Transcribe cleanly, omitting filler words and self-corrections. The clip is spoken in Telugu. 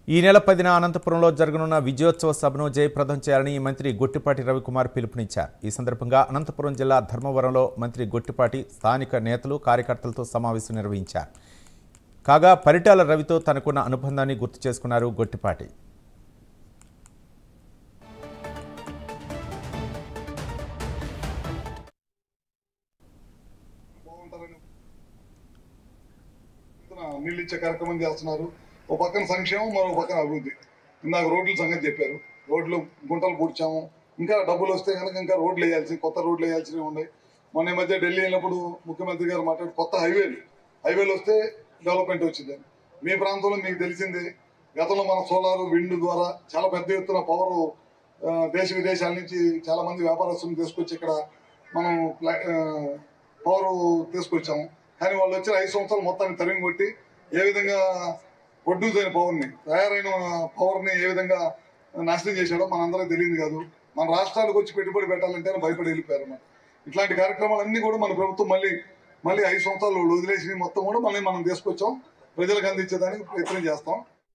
ఈ నెల 10న అనంతపురంలో జరగనున్న విజయోత్సవ సభను జయప్రదం చేయాలని మంత్రి గొట్టిపాటి రవికుమార్ పిలుపునిచ్చారు. ఈ సందర్భంగా అనంతపురం జిల్లా ధర్మవరంలో మంత్రి గొట్టిపాటి స్థానిక నేతలు కార్యకర్తలతో సమావేశం నిర్వహించారు. కాగా పరిటాల రవితో తనకున్న అనుబంధాన్ని గుర్తు చేసుకున్నారు గొట్టిపాటి. నీళ్ళు ఇచ్చే కార్యక్రమం చేస్తున్నారు. ఓ పక్కన సంక్షేమం, మరో పక్కన అభివృద్ధి. ఇందాక రోడ్ల సంగతి చెప్పారు. రోడ్లు గుంటలు పూడ్చాము. ఇంకా డబ్బులు వస్తే కనుక ఇంకా రోడ్లు వేయాల్సి, కొత్త రోడ్లు వేయాల్సినవి ఉన్నాయి. మొన్న మధ్య ఢిల్లీ వెళ్ళినప్పుడు ముఖ్యమంత్రి గారు మాట్లాడి కొత్త హైవేలు వస్తే డెవలప్మెంట్ వచ్చింది. మీ ప్రాంతంలో మీకు తెలిసింది, గతంలో మన సోలార్ విండ్ ద్వారా చాలా పెద్ద ఎత్తున పవర్ దేశ విదేశాల నుంచి చాలా మంది వ్యాపారస్తులను తీసుకొచ్చి ఇక్కడ మనం పవర్ తీసుకొచ్చాము. కానీ వాళ్ళు వచ్చిన 5 సంవత్సరాలు మొత్తాన్ని తరిమి కొట్టి ఏ విధంగా ప్రొడ్యూస్ అయిన తయారైన పవర్ని ఏ విధంగా నాశనం చేశాడో మనందరికీ తెలియదు కాదు. మన రాష్ట్రాలకు వచ్చి పెట్టుబడి పెట్టాలంటే భయపడి వెళ్ళిపోయారు. ఇట్లాంటి కార్యక్రమాలన్నీ కూడా మన ప్రభుత్వం మళ్ళీ 5 సంవత్సరాలు వదిలేసి మొత్తం కూడా మనం తీసుకొచ్చాం. ప్రజలకు అందించేదానికి ప్రయత్నం చేస్తాం.